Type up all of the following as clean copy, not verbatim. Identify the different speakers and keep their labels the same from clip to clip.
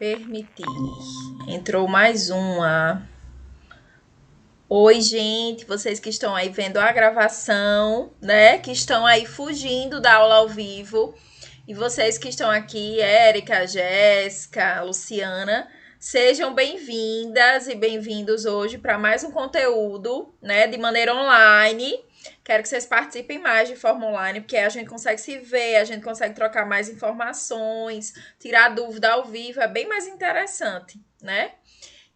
Speaker 1: Permitir. Entrou mais uma. Oi, gente, vocês que estão aí vendo a gravação, né? Que estão aí fugindo da aula ao vivo. E vocês que estão aqui, Érica, Jéssica, Luciana, sejam bem-vindas e bem-vindos hoje para mais um conteúdo, né, de maneira online. Quero que vocês participem mais de forma online, porque a gente consegue se ver, a gente consegue trocar mais informações, tirar dúvida ao vivo, é bem mais interessante, né?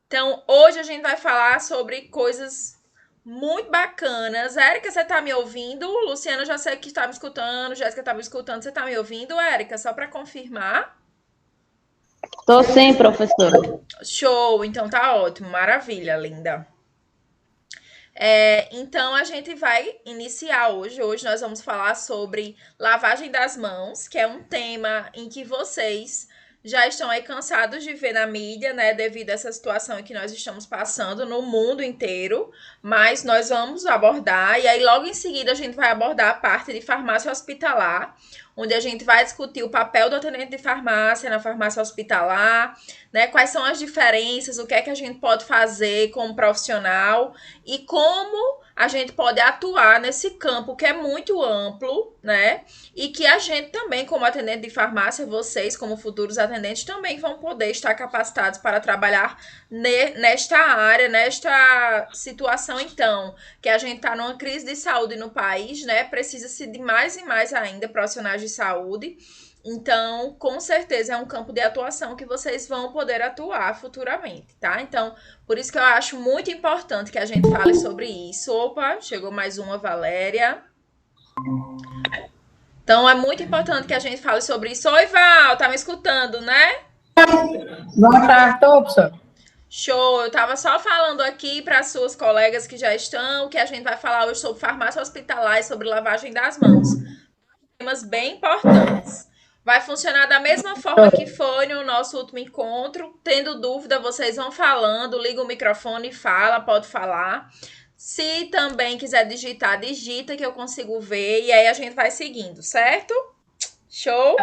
Speaker 1: Então, hoje a gente vai falar sobre coisas muito bacanas. Érica, você tá me ouvindo? Luciana, já sei que tá me escutando. Jéssica tá me escutando. Você tá me ouvindo, Érica? Só para confirmar.
Speaker 2: Tô sim, professora.
Speaker 1: Show! Então tá ótimo. Maravilha, linda. Então a gente vai iniciar hoje. Hoje nós vamos falar sobre lavagem das mãos, que é um tema em que vocês já estão aí cansados de ver na mídia, né, devido a essa situação que nós estamos passando no mundo inteiro, mas nós vamos abordar, e aí logo em seguida a gente vai abordar a parte de farmácia hospitalar, onde a gente vai discutir o papel do atendente de farmácia na farmácia hospitalar, né, quais são as diferenças, o que é que a gente pode fazer como profissional e como a gente pode atuar nesse campo que é muito amplo, né? E que a gente também, como atendente de farmácia, vocês, como futuros atendentes, também vão poder estar capacitados para trabalhar nesta área, nesta situação, então, que a gente está numa crise de saúde no país, né? Precisa-se de mais e mais ainda profissionais de saúde. Então, com certeza é um campo de atuação que vocês vão poder atuar futuramente, tá? Então, por isso que eu acho muito importante que a gente fale sobre isso. Opa, chegou mais uma, Valéria. Então, é muito importante que a gente fale sobre isso. Oi, Val, tá me escutando, né?
Speaker 3: Boa tarde, professor.
Speaker 1: Show, eu tava só falando aqui para as suas colegas que já estão, que a gente vai falar hoje sobre farmácia hospitalar e sobre lavagem das mãos. Temas bem importantes. Vai funcionar da mesma forma que foi no nosso último encontro. Tendo dúvida, vocês vão falando, liga o microfone e fala, pode falar. Se também quiser digitar, digita que eu consigo ver e aí a gente vai seguindo, certo? Show?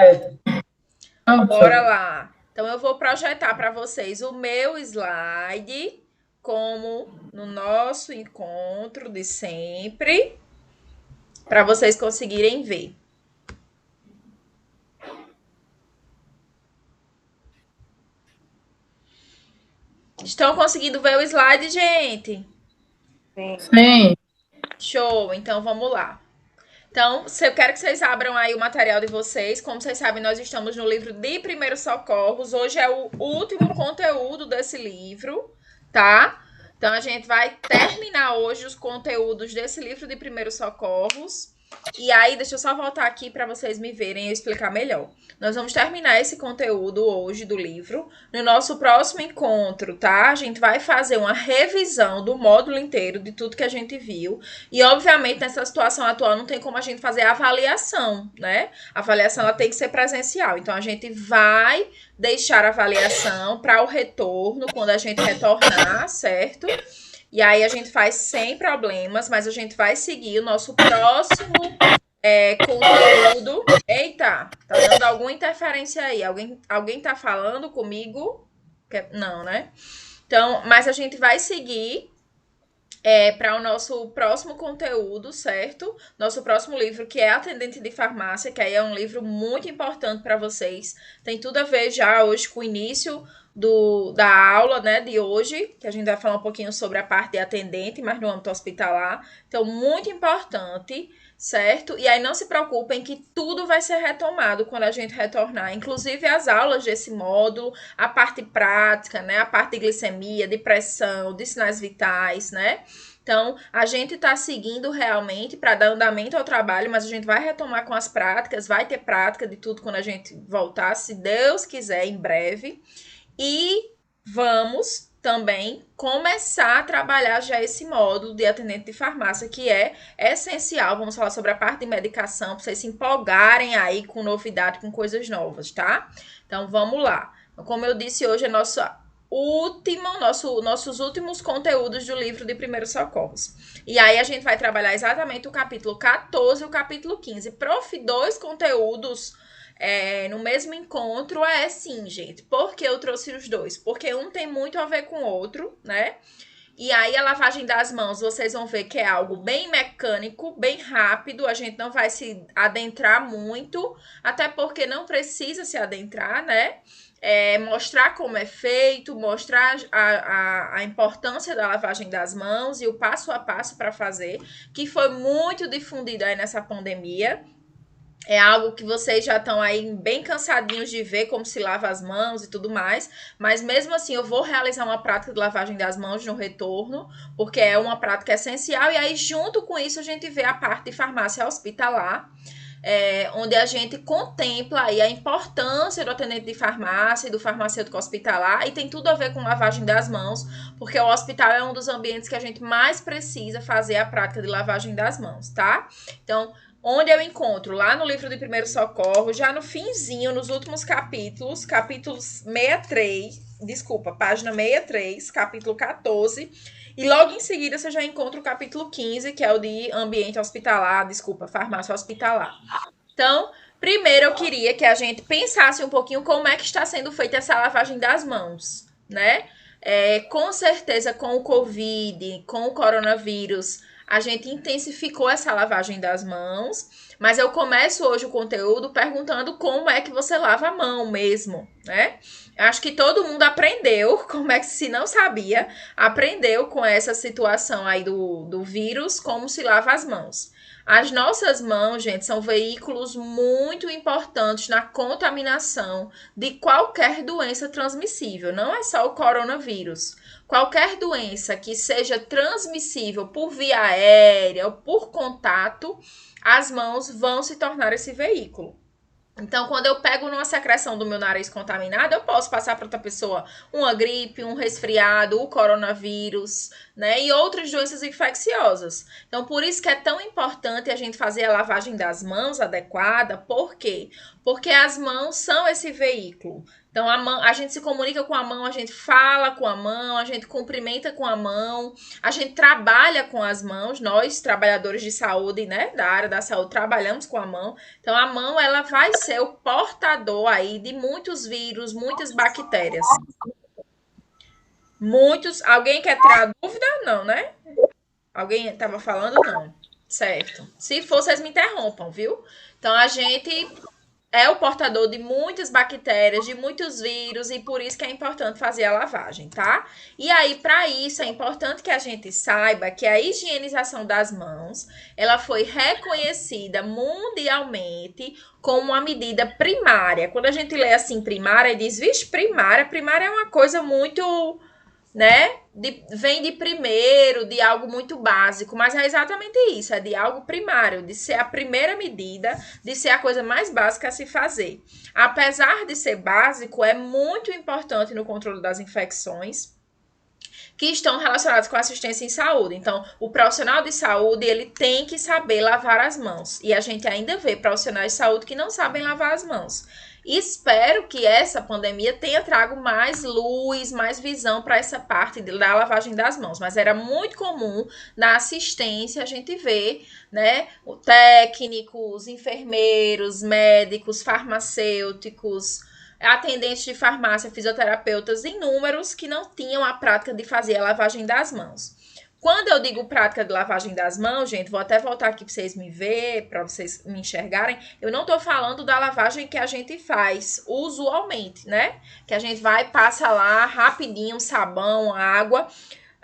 Speaker 1: Bora lá. Então eu vou projetar para vocês o meu slide, como no nosso encontro de sempre, para vocês conseguirem ver. Estão conseguindo ver o slide, gente?
Speaker 3: Sim.
Speaker 1: Show, então vamos lá. Então, eu quero que vocês abram aí o material de vocês. Como vocês sabem, nós estamos no livro de Primeiros Socorros. Hoje é o último conteúdo desse livro, tá? Então, a gente vai terminar hoje os conteúdos desse livro de Primeiros Socorros. E aí, deixa eu só voltar aqui para vocês me verem e eu explicar melhor. Nós vamos terminar esse conteúdo hoje do livro. No nosso próximo encontro, tá? A gente vai fazer uma revisão do módulo inteiro, de tudo que a gente viu. E, obviamente, nessa situação atual, não tem como a gente fazer a avaliação, né? A avaliação ela tem que ser presencial. Então, a gente vai deixar a avaliação para o retorno, quando a gente retornar, certo? E aí a gente faz sem problemas, mas a gente vai seguir o nosso próximo conteúdo. Eita, tá dando alguma interferência aí? Alguém tá falando comigo? Não, né? Então, mas a gente vai seguir para o nosso próximo conteúdo, certo? Nosso próximo livro, que é Atendente de Farmácia, que aí é um livro muito importante para vocês. Tem tudo a ver já hoje com o início da aula, né, de hoje, que a gente vai falar um pouquinho sobre a parte de atendente, mas no âmbito hospitalar. Então, muito importante, certo? E aí não se preocupem que tudo vai ser retomado quando a gente retornar, inclusive as aulas desse módulo, a parte prática, né, a parte de glicemia, de pressão, de sinais vitais, né? Então, a gente está seguindo realmente para dar andamento ao trabalho, mas a gente vai retomar com as práticas, vai ter prática de tudo quando a gente voltar, se Deus quiser, em breve. E vamos também começar a trabalhar já esse módulo de atendente de farmácia, que é essencial. Vamos falar sobre a parte de medicação, para vocês se empolgarem aí com novidade, com coisas novas, tá? Então, vamos lá. Como eu disse, hoje é nossos últimos conteúdos do livro de Primeiros Socorros. E aí a gente vai trabalhar exatamente o capítulo 14 e o capítulo 15. Prof, 2 conteúdos no mesmo encontro é sim, gente. Por que eu trouxe os dois? Porque um tem muito a ver com o outro, né? E aí a lavagem das mãos, vocês vão ver que é algo bem mecânico, bem rápido, a gente não vai se adentrar muito, até porque não precisa se adentrar, né? Mostrar como é feito, mostrar a importância da lavagem das mãos e o passo a passo para fazer, que foi muito difundido aí nessa pandemia. É algo que vocês já estão aí bem cansadinhos de ver como se lava as mãos e tudo mais, mas mesmo assim eu vou realizar uma prática de lavagem das mãos no retorno, porque é uma prática essencial, e aí junto com isso a gente vê a parte de farmácia hospitalar, onde a gente contempla aí a importância do atendente de farmácia e do farmacêutico hospitalar, e tem tudo a ver com lavagem das mãos, porque o hospital é um dos ambientes que a gente mais precisa fazer a prática de lavagem das mãos, tá? Então, onde eu encontro? Lá no livro de Primeiro Socorro, já no finzinho, nos últimos capítulos, página 63, capítulo 14, e logo em seguida você já encontra o capítulo 15, que é o de ambiente hospitalar, farmácia hospitalar. Então, primeiro eu queria que a gente pensasse um pouquinho como é que está sendo feita essa lavagem das mãos, né? Com certeza, com o Covid, com o coronavírus, a gente intensificou essa lavagem das mãos, mas eu começo hoje o conteúdo perguntando como é que você lava a mão mesmo, né? Acho que todo mundo aprendeu, como é que, se não sabia, aprendeu com essa situação aí do vírus, como se lava as mãos. As nossas mãos, gente, são veículos muito importantes na contaminação de qualquer doença transmissível, não é só o coronavírus. Qualquer doença que seja transmissível por via aérea ou por contato, as mãos vão se tornar esse veículo. Então, quando eu pego numa secreção do meu nariz contaminado, eu posso passar para outra pessoa uma gripe, um resfriado, o coronavírus, né? E outras doenças infecciosas. Então, por isso que é tão importante a gente fazer a lavagem das mãos adequada. Por quê? Porque as mãos são esse veículo. Então, a gente se comunica com a mão, a gente fala com a mão, a gente cumprimenta com a mão, a gente trabalha com as mãos, nós, trabalhadores de saúde, né, da área da saúde, trabalhamos com a mão. Então, a mão, ela vai ser o portador aí de muitos vírus, muitas bactérias. Alguém quer tirar dúvida? Não, né? Alguém estava falando? Não. Certo. Se for, vocês me interrompam, viu? Então, a gente é o portador de muitas bactérias, de muitos vírus, e por isso que é importante fazer a lavagem, tá? E aí, para isso, é importante que a gente saiba que a higienização das mãos, ela foi reconhecida mundialmente como uma medida primária. Quando a gente lê assim, primária, diz, vixe, primária é uma coisa muito, né? Vem de primeiro, de algo muito básico, mas é exatamente isso, é de algo primário, de ser a primeira medida, de ser a coisa mais básica a se fazer. Apesar de ser básico, é muito importante no controle das infecções que estão relacionadas com assistência em saúde. Então, o profissional de saúde, ele tem que saber lavar as mãos. E a gente ainda vê profissionais de saúde que não sabem lavar as mãos. Espero que essa pandemia tenha trago mais luz, mais visão para essa parte da lavagem das mãos. Mas era muito comum na assistência a gente ver, né, técnicos, enfermeiros, médicos, farmacêuticos, atendentes de farmácia, fisioterapeutas, inúmeros que não tinham a prática de fazer a lavagem das mãos. Quando eu digo prática de lavagem das mãos, gente, vou até voltar aqui para vocês me verem, para vocês me enxergarem. Eu não estou falando da lavagem que a gente faz usualmente, né? Que a gente vai, passa lá rapidinho, sabão, água.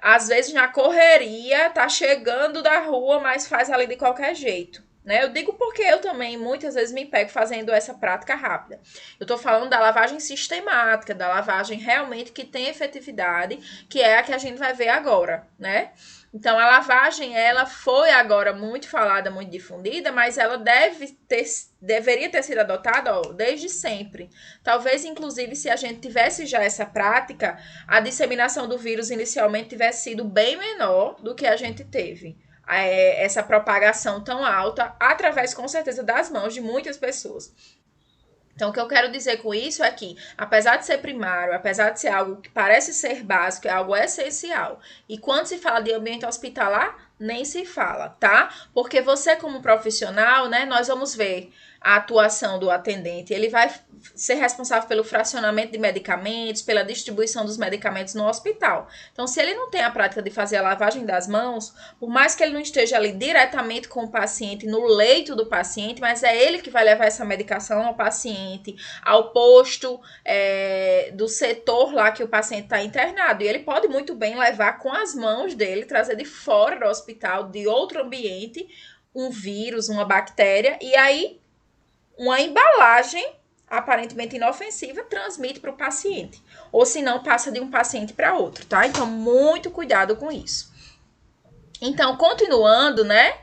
Speaker 1: Às vezes na correria, tá chegando da rua, mas faz ali de qualquer jeito, né? Eu digo porque eu também muitas vezes me pego fazendo essa prática rápida. Eu tô falando da lavagem sistemática, da lavagem realmente que tem efetividade, que é a que a gente vai ver agora, né? Então, a lavagem, ela foi agora muito falada, muito difundida, mas ela deveria ter sido adotada, ó, desde sempre. Talvez, inclusive, se a gente tivesse já essa prática, a disseminação do vírus inicialmente tivesse sido bem menor do que a gente teve. Essa propagação tão alta, através, com certeza, das mãos de muitas pessoas. Então, o que eu quero dizer com isso é que, apesar de ser primário, apesar de ser algo que parece ser básico, é algo essencial. E quando se fala de ambiente hospitalar, nem se fala, tá? Porque você, como profissional, né, nós vamos ver a atuação do atendente. Ele vai ser responsável pelo fracionamento de medicamentos, pela distribuição dos medicamentos no hospital. Então, se ele não tem a prática de fazer a lavagem das mãos, por mais que ele não esteja ali diretamente com o paciente, no leito do paciente, mas é ele que vai levar essa medicação ao paciente, ao posto do setor lá que o paciente está internado. E ele pode muito bem levar com as mãos dele, trazer de fora do hospital, de outro ambiente, um vírus, uma bactéria, e aí uma embalagem aparentemente inofensiva transmite para o paciente, ou se não passa de um paciente para outro, tá? Então, muito cuidado com isso. Então, continuando, né?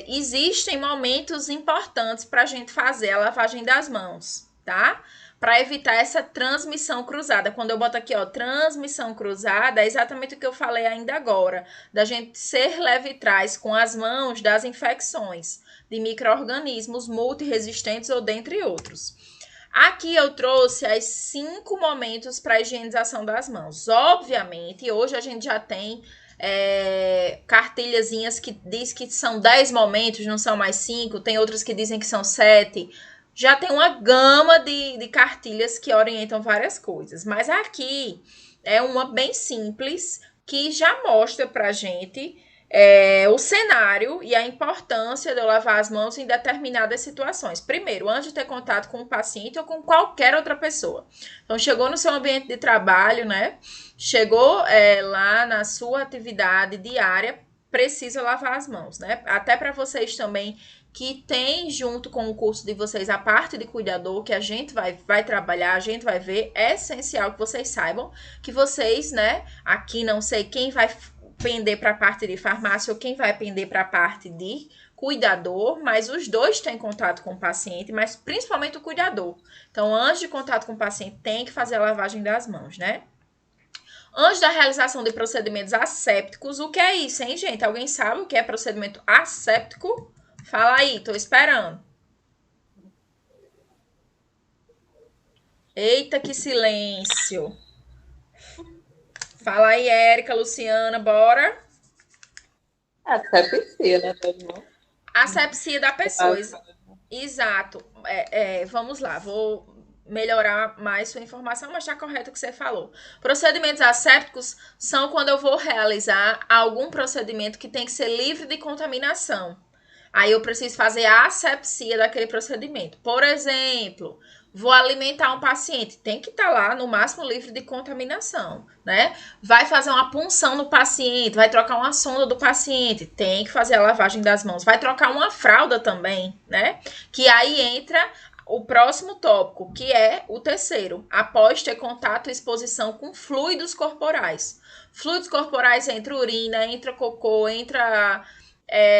Speaker 1: Existem momentos importantes para a gente fazer a lavagem das mãos, tá? Para evitar essa transmissão cruzada. Quando eu boto aqui, ó, transmissão cruzada, é exatamente o que eu falei ainda agora, da gente ser leve trás com as mãos das infecções de micro-organismos multiresistentes ou dentre outros. Aqui eu trouxe as 5 momentos para a higienização das mãos. Obviamente, hoje a gente já tem cartilhazinhas que diz que são 10 momentos, não são mais 5, tem outras que dizem que são 7. Já tem uma gama de cartilhas que orientam várias coisas. Mas aqui é uma bem simples que já mostra pra gente o cenário e a importância de eu lavar as mãos em determinadas situações. Primeiro, antes de ter contato com o paciente ou com qualquer outra pessoa. Então, chegou no seu ambiente de trabalho, né? Chegou lá na sua atividade diária, precisa lavar as mãos, né? Até para vocês também que tem junto com o curso de vocês a parte de cuidador, que a gente vai trabalhar, a gente vai ver, é essencial que vocês saibam que vocês, né, aqui não sei quem vai pender para a parte de farmácia ou quem vai pender para a parte de cuidador, mas os dois têm contato com o paciente, mas principalmente o cuidador. Então, antes de contato com o paciente, tem que fazer a lavagem das mãos, né? Antes da realização de procedimentos assépticos, o que é isso, hein, gente? Alguém sabe o que é procedimento asséptico? Fala aí, tô esperando. Eita, que silêncio. Fala aí, Érica, Luciana, bora.
Speaker 4: Asepsia, né?
Speaker 1: Asepsia da pessoa. Exato. Vamos lá, vou melhorar mais sua informação, mas está correto o que você falou. Procedimentos assépticos são quando eu vou realizar algum procedimento que tem que ser livre de contaminação. Aí eu preciso fazer a asepsia daquele procedimento. Por exemplo, vou alimentar um paciente, tem que estar lá no máximo livre de contaminação, né? Vai fazer uma punção no paciente, vai trocar uma sonda do paciente, tem que fazer a lavagem das mãos. Vai trocar uma fralda também, né? Que aí entra o próximo tópico, que é o terceiro, após ter contato e exposição com fluidos corporais. Fluidos corporais entra urina, entra cocô, entra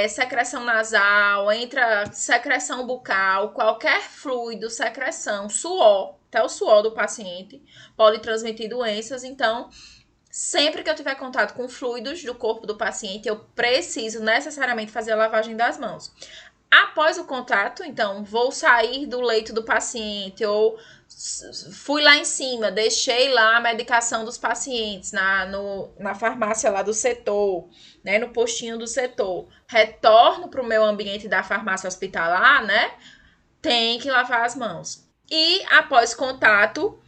Speaker 1: secreção nasal, entra secreção bucal, qualquer fluido, secreção, suor, até o suor do paciente pode transmitir doenças. Então, sempre que eu tiver contato com fluidos do corpo do paciente, eu preciso necessariamente fazer a lavagem das mãos. Após o contato, então, vou sair do leito do paciente ou fui lá em cima, deixei lá a medicação dos pacientes na farmácia lá do setor, né, no postinho do setor, retorno para o meu ambiente da farmácia hospitalar, né, tem que lavar as mãos. E após contato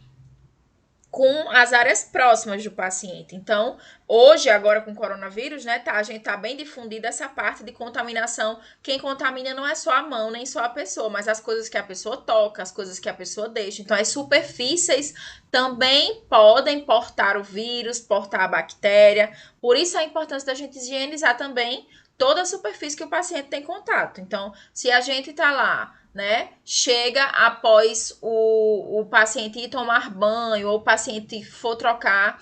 Speaker 1: com as áreas próximas do paciente. Então, hoje, agora com o coronavírus, né, a gente tá bem difundida essa parte de contaminação. Quem contamina não é só a mão, nem só a pessoa, mas as coisas que a pessoa toca, as coisas que a pessoa deixa. Então, as superfícies também podem portar o vírus, portar a bactéria. Por isso, a importância da gente higienizar também toda a superfície que o paciente tem contato. Então, se a gente tá lá, né, chega após o paciente ir tomar banho ou o paciente for trocar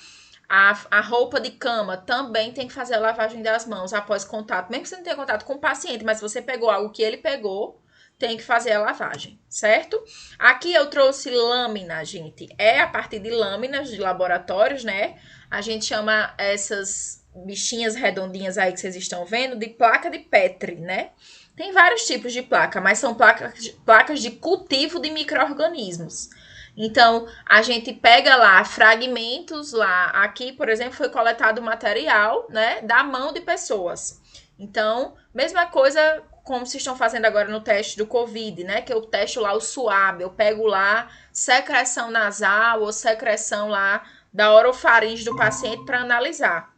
Speaker 1: a roupa de cama, também tem que fazer a lavagem das mãos após contato. Mesmo que você não tenha contato com o paciente, mas você pegou algo que ele pegou, tem que fazer a lavagem, certo? Aqui eu trouxe lâmina, gente. É a partir de lâminas de laboratórios, né? A gente chama essas bichinhas redondinhas aí que vocês estão vendo de placa de Petri, né? Tem vários tipos de placa, mas são placas de cultivo de micro-organismos. Então, a gente pega lá fragmentos lá. Aqui, por exemplo, foi coletado material, né, da mão de pessoas. Então, mesma coisa como se estão fazendo agora no teste do Covid, né? Que eu testo lá o SUAB, eu pego lá secreção nasal ou secreção lá da orofaringe do paciente para analisar.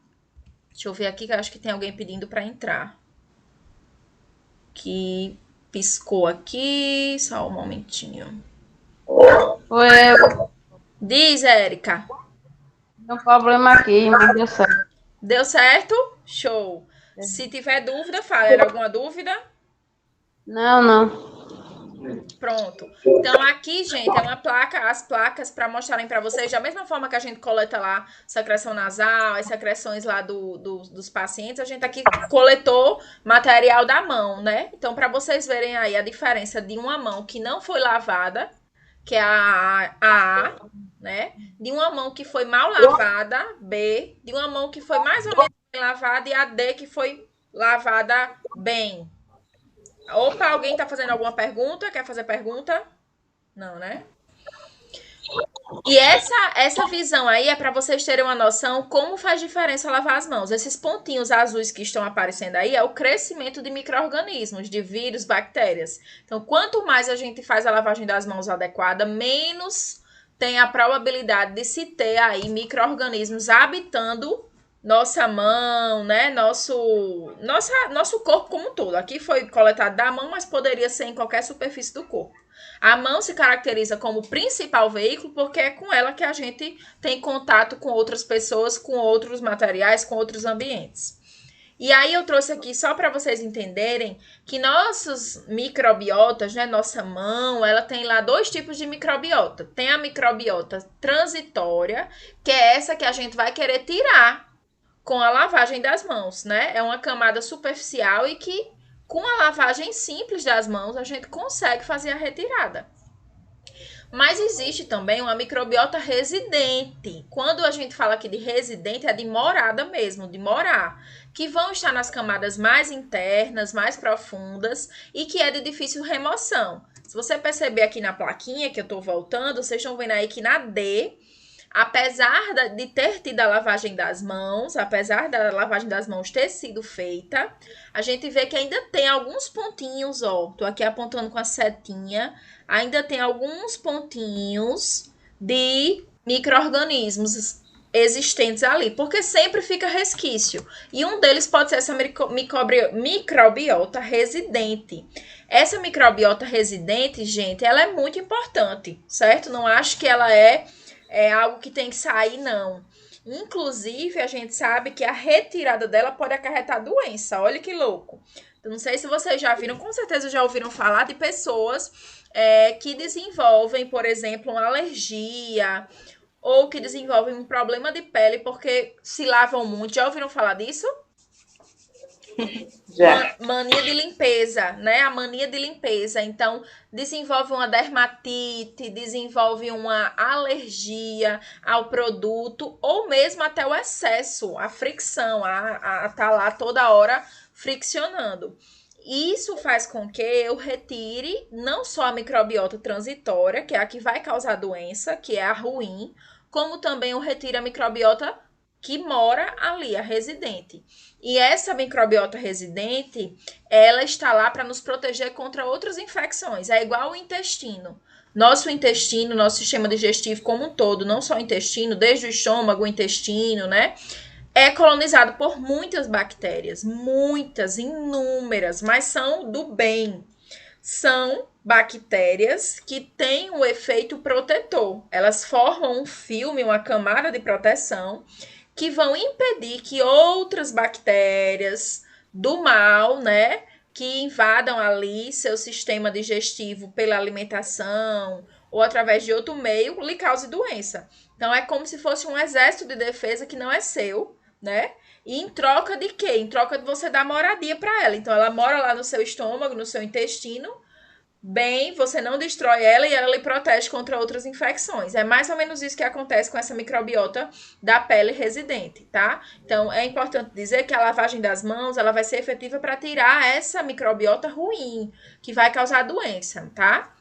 Speaker 1: Deixa eu ver aqui que eu acho que tem alguém pedindo para entrar. Que piscou aqui, só um momentinho.
Speaker 2: Foi
Speaker 1: Diz, Érica.
Speaker 2: um problema aqui, mas deu certo.
Speaker 1: Deu certo? Show. Se tiver dúvida, fala. Era alguma dúvida?
Speaker 2: Não.
Speaker 1: Pronto. Então, aqui, gente, é uma placa, as placas para mostrarem para vocês, da mesma forma que a gente coleta lá secreção nasal, as secreções lá dos pacientes, a gente aqui coletou material da mão, né? Então, para vocês verem aí a diferença de uma mão que não foi lavada, que é a A, né? De uma mão que foi mal lavada, B, de uma mão que foi mais ou menos bem lavada, e a D que foi lavada bem. Opa, alguém tá fazendo alguma pergunta? Quer fazer pergunta? Não, né? E essa visão aí é para vocês terem uma noção como faz diferença lavar as mãos. Esses pontinhos azuis que estão aparecendo aí é o crescimento de micro-organismos, de vírus, bactérias. Então, quanto mais a gente faz a lavagem das mãos adequada, menos tem a probabilidade de se ter aí micro-organismos habitando nossa mão, né? Nosso corpo como um todo. Aqui foi coletado da mão, mas poderia ser em qualquer superfície do corpo. A mão se caracteriza como principal veículo porque é com ela que a gente tem contato com outras pessoas, com outros materiais, com outros ambientes. E aí eu trouxe aqui só para vocês entenderem que nossos microbiotas, né, nossa mão, ela tem lá 2 tipos de microbiota. Tem a microbiota transitória, que é essa que a gente vai querer tirar com a lavagem das mãos, né? É uma camada superficial e que com a lavagem simples das mãos a gente consegue fazer a retirada. Mas existe também uma microbiota residente. Quando a gente fala aqui de residente, é de morada mesmo, de morar, que vão estar nas camadas mais internas, mais profundas e que é de difícil remoção. Se você perceber aqui na plaquinha que eu estou voltando, vocês estão vendo aí que na D, apesar de ter tido a lavagem das mãos, apesar da lavagem das mãos ter sido feita, a gente vê que ainda tem alguns pontinhos, ó. Tô aqui apontando com a setinha. Ainda tem alguns pontinhos de micro-organismos existentes ali, porque sempre fica resquício. E um deles pode ser essa microbiota residente. Essa microbiota residente, gente, ela é muito importante, certo? Não acho que ela é algo que tem que sair, não. Inclusive, a gente sabe que a retirada dela pode acarretar doença. Olha que louco. Então, não sei se vocês já viram, com certeza já ouviram falar de pessoas que desenvolvem, por exemplo, uma alergia ou que desenvolvem um problema de pele porque se lavam muito. Já ouviram falar disso?
Speaker 2: Já.
Speaker 1: Mania de limpeza, né? A mania de limpeza. Então, desenvolve uma dermatite, desenvolve uma alergia ao produto, ou mesmo até o excesso, a fricção, a tá lá toda hora friccionando. Isso faz com que eu retire não só a microbiota transitória, que é a que vai causar doença, que é a ruim, como também eu retire a microbiota que mora ali, a residente. E essa microbiota residente, ela está lá para nos proteger contra outras infecções. É igual o intestino. Nosso intestino, nosso sistema digestivo como um todo, não só o intestino, desde o estômago, o intestino, né? É colonizado por muitas bactérias, muitas, inúmeras, mas são do bem. São bactérias que têm um efeito protetor. Elas formam um filme, uma camada de proteção que vão impedir que outras bactérias do mal, né, que invadam ali seu sistema digestivo pela alimentação ou através de outro meio, lhe cause doença. Então, é como se fosse um exército de defesa que não é seu, né? E em troca de quê? Em troca de você dar moradia para ela. Então, ela mora lá no seu estômago, no seu intestino, bem, você não destrói ela e ela lhe protege contra outras infecções. É mais ou menos isso que acontece com essa microbiota da pele residente, tá? Então, é importante dizer que a lavagem das mãos, ela vai ser efetiva para tirar essa microbiota ruim, que vai causar doença, tá?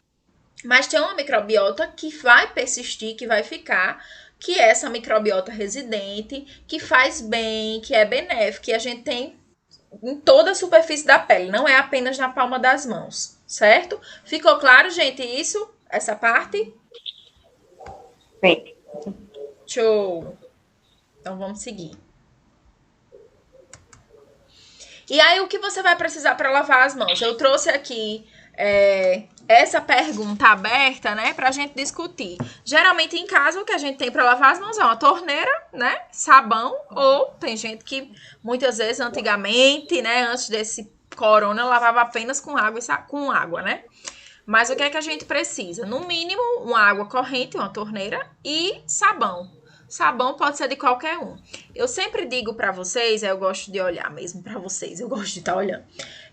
Speaker 1: Mas tem uma microbiota que vai persistir, que vai ficar, que é essa microbiota residente, que faz bem, que é benéfica, e a gente tem em toda a superfície da pele, não é apenas na palma das mãos, certo? Ficou claro, gente, isso? Essa parte?
Speaker 4: Sim.
Speaker 1: Show! Então vamos seguir. E aí, o que você vai precisar para lavar as mãos? Eu trouxe aqui essa pergunta aberta, né, pra gente discutir. Geralmente em casa o que a gente tem para lavar as mãos é uma torneira, né, sabão, ou tem gente que muitas vezes antigamente, né, antes desse corona, lavava apenas com água, né? Mas o que é que a gente precisa? No mínimo, uma água corrente, uma torneira e sabão. Sabão pode ser de qualquer um. Eu sempre digo para vocês, eu gosto de olhar mesmo para vocês, eu gosto de estar olhando.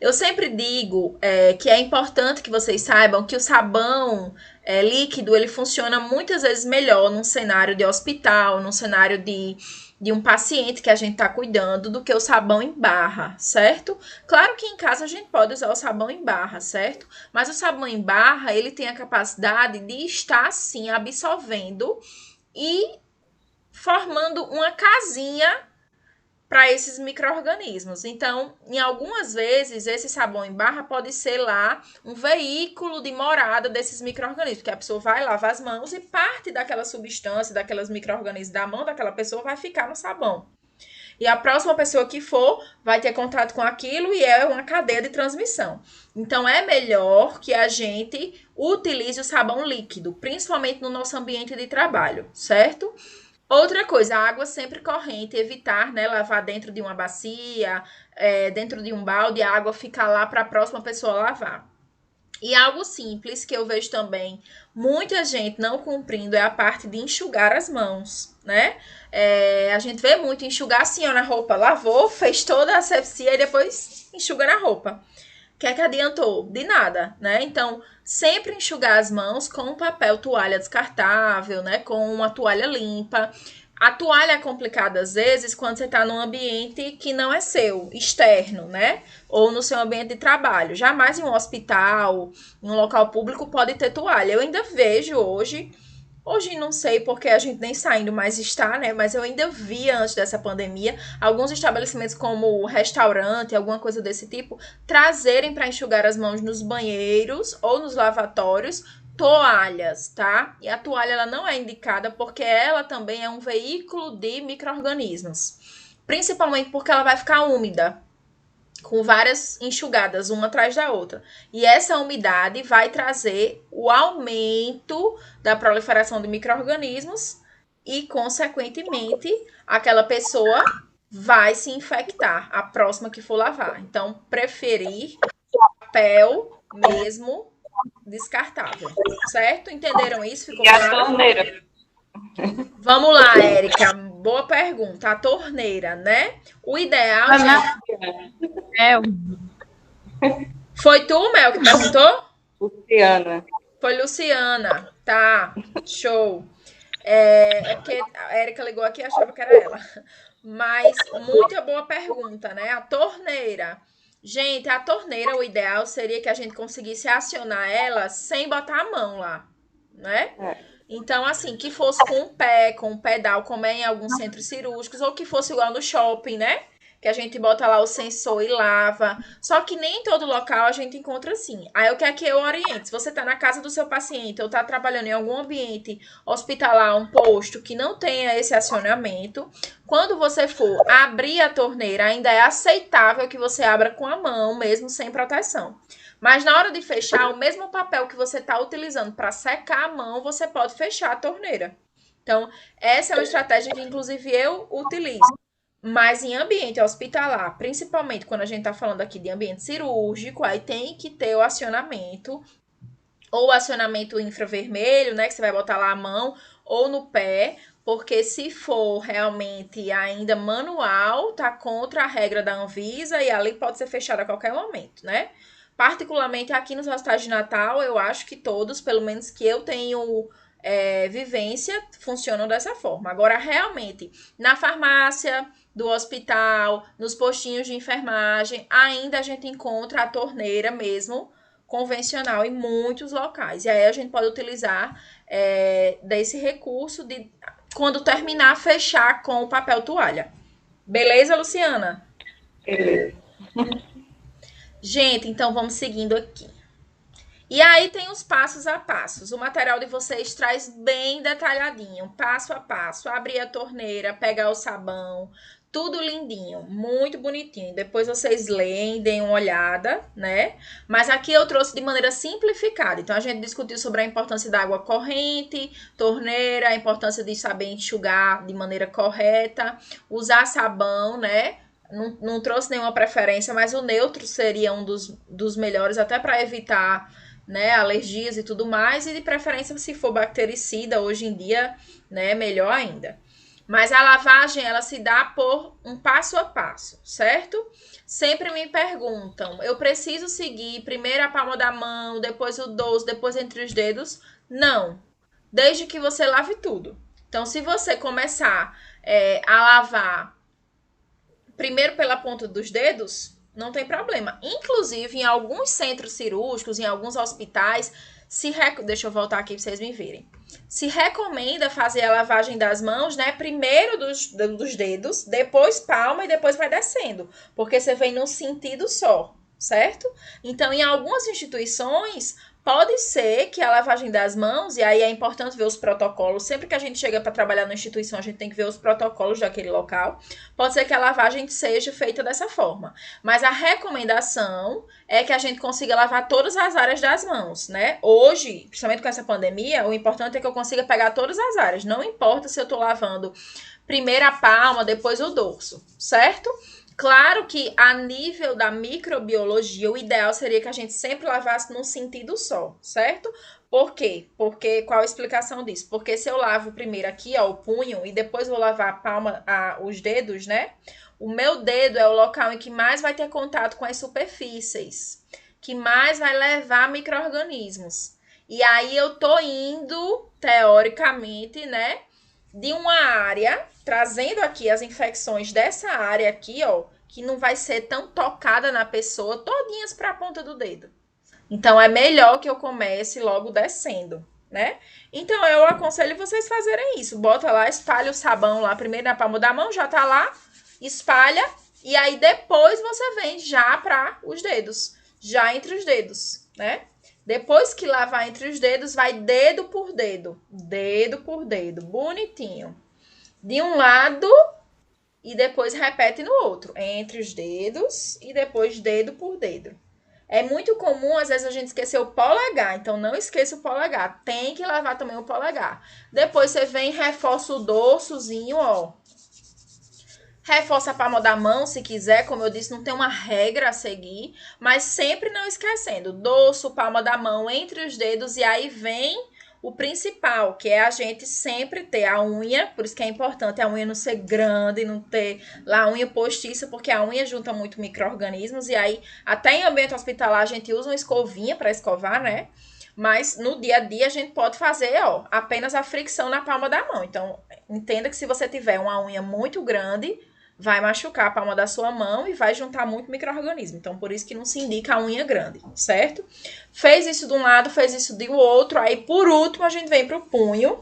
Speaker 1: Eu sempre digo que é importante que vocês saibam que o sabão líquido, ele funciona muitas vezes melhor num cenário de hospital, num cenário de um paciente que a gente está cuidando, do que o sabão em barra, certo? Claro que em casa a gente pode usar o sabão em barra, certo? Mas o sabão em barra, ele tem a capacidade de estar, assim, absorvendo e formando uma casinha para esses micro-organismos. Então, em algumas vezes, esse sabão em barra pode ser lá um veículo de morada desses micro-organismos, que a pessoa vai lavar as mãos e parte daquela substância, daqueles micro-organismos da mão daquela pessoa vai ficar no sabão. E a próxima pessoa que for vai ter contato com aquilo e é uma cadeia de transmissão. Então, é melhor que a gente utilize o sabão líquido, principalmente no nosso ambiente de trabalho, certo? Outra coisa, a água sempre corrente, evitar, né, lavar dentro de uma bacia, dentro de um balde, a água ficar lá para a próxima pessoa lavar. E algo simples que eu vejo também muita gente não cumprindo é a parte de enxugar as mãos, né? A gente vê muito enxugar assim, ó, na roupa, lavou, fez toda a asepsia e depois enxuga na roupa. O que é que adiantou? De nada, né? Então, sempre enxugar as mãos com um papel toalha descartável, né? Com uma toalha limpa. A toalha é complicada às vezes quando você está num ambiente que não é seu, externo, né? Ou no seu ambiente de trabalho. Jamais em um hospital, em um local público pode ter toalha. Eu ainda vejo hoje não sei porque a gente nem saindo mais está, né? Mas eu ainda via antes dessa pandemia alguns estabelecimentos como restaurante, alguma coisa desse tipo, trazerem para enxugar as mãos nos banheiros ou nos lavatórios toalhas, tá? E a toalha ela não é indicada porque ela também é um veículo de micro-organismos. Principalmente porque ela vai ficar úmida, com várias enxugadas, uma atrás da outra. E essa umidade vai trazer o aumento da proliferação de micro-organismos e, consequentemente, aquela pessoa vai se infectar, a próxima que for lavar. Então, preferir papel mesmo descartável, certo? Entenderam isso? Ficou
Speaker 4: E a
Speaker 1: claro?
Speaker 4: torneira?
Speaker 1: Vamos lá, Érica. Boa pergunta. A torneira, né? O ideal... Foi tu, Mel, que perguntou?
Speaker 4: Luciana.
Speaker 1: Foi Luciana. Tá, show. É porque a Érica ligou aqui e achava que era ela. Mas, muito boa pergunta, né? A torneira. Gente, a torneira, o ideal seria que a gente conseguisse acionar ela sem botar a mão lá, né? Então, assim, que fosse com o pé, com o pedal, como é em alguns centros cirúrgicos, ou que fosse igual no shopping, né? Que a gente bota lá o sensor e lava. Só que nem em todo local a gente encontra assim. Aí o que é que eu oriento? Se você tá na casa do seu paciente ou tá trabalhando em algum ambiente hospitalar, um posto que não tenha esse acionamento, quando você for abrir a torneira, ainda é aceitável que você abra com a mão, mesmo sem proteção. Mas na hora de fechar, o mesmo papel que você está utilizando para secar a mão, você pode fechar a torneira. Então, essa é uma estratégia que, inclusive, eu utilizo. Mas em ambiente hospitalar, principalmente quando a gente está falando aqui de ambiente cirúrgico, aí tem que ter o acionamento, ou o acionamento infravermelho, né, que você vai botar lá a mão, ou no pé, porque se for realmente ainda manual, tá contra a regra da Anvisa e ali pode ser fechado a qualquer momento, né? Particularmente aqui nos hospitais de Natal, eu acho que todos, pelo menos que eu tenho vivência, funcionam dessa forma. Agora, realmente, na farmácia do hospital, nos postinhos de enfermagem, ainda a gente encontra a torneira mesmo convencional em muitos locais. E aí a gente pode utilizar desse recurso de, quando terminar, fechar com o papel toalha. Beleza, Luciana?
Speaker 4: Beleza.
Speaker 1: Gente, então vamos seguindo aqui. E aí tem os passos a passos. O material de vocês traz bem detalhadinho, passo a passo. Abrir a torneira, pegar o sabão, tudo lindinho, muito bonitinho. Depois vocês leem, deem uma olhada, né? Mas aqui eu trouxe de maneira simplificada. Então a gente discutiu sobre a importância da água corrente, torneira, a importância de saber enxugar de maneira correta, usar sabão, né? Não trouxe nenhuma preferência, mas o neutro seria um dos melhores, até para evitar, né, alergias e tudo mais, e de preferência se for bactericida, hoje em dia, né, melhor ainda. Mas a lavagem, ela se dá por um passo a passo, certo? Sempre me perguntam, eu preciso seguir primeiro a palma da mão, depois o dorso, depois entre os dedos? Não, desde que você lave tudo. Então, se você começar a lavar primeiro pela ponta dos dedos, não tem problema. Inclusive, em alguns centros cirúrgicos, em alguns hospitais, deixa eu voltar aqui para vocês me verem. Se recomenda fazer a lavagem das mãos, né? Primeiro dos dedos, depois palma e depois vai descendo. Porque você vem num sentido só, certo? Então, em algumas instituições, pode ser que a lavagem das mãos, e aí é importante ver os protocolos, sempre que a gente chega para trabalhar na instituição, a gente tem que ver os protocolos daquele local. Pode ser que a lavagem seja feita dessa forma. Mas a recomendação é que a gente consiga lavar todas as áreas das mãos, né? Hoje, principalmente com essa pandemia, o importante é que eu consiga pegar todas as áreas. Não importa se eu tô lavando primeiro a palma, depois o dorso, certo? Claro que a nível da microbiologia, o ideal seria que a gente sempre lavasse num sentido só, certo? Por quê? Porque, qual a explicação disso? Porque se eu lavo primeiro aqui, ó, o punho, e depois vou lavar a palma, os dedos, né? O meu dedo é o local em que mais vai ter contato com as superfícies, que mais vai levar micro-organismos. E aí eu tô indo, teoricamente, né, de uma área, trazendo aqui as infecções dessa área aqui, ó, que não vai ser tão tocada na pessoa, todinhas para a ponta do dedo. Então, é melhor que eu comece logo descendo, né? Então, eu aconselho vocês fazerem isso. Bota lá, espalha o sabão lá, primeiro na palma da mão, já tá lá, espalha, e aí depois você vem já para os dedos, já entre os dedos, né? Depois que lavar entre os dedos, vai dedo por dedo, bonitinho. De um lado e depois repete no outro, entre os dedos e depois dedo por dedo. É muito comum, às vezes, a gente esquecer o polegar, então não esqueça o polegar. Tem que lavar também o polegar. Depois você vem e reforça o dorsozinho, ó. Reforça a palma da mão, se quiser, como eu disse, não tem uma regra a seguir, mas sempre não esquecendo, dorso, palma da mão entre os dedos, e aí vem o principal, que é a gente sempre ter a unha, por isso que é importante a unha não ser grande, não ter lá a unha postiça, porque a unha junta muito micro-organismos, e aí até em ambiente hospitalar a gente usa uma escovinha para escovar, né? Mas no dia a dia a gente pode fazer, ó, apenas a fricção na palma da mão. Então, entenda que se você tiver uma unha muito grande, vai machucar a palma da sua mão e vai juntar muito micro-organismo. Então, por isso que não se indica a unha grande, certo? Fez isso de um lado, fez isso do outro. Aí, por último, a gente vem pro punho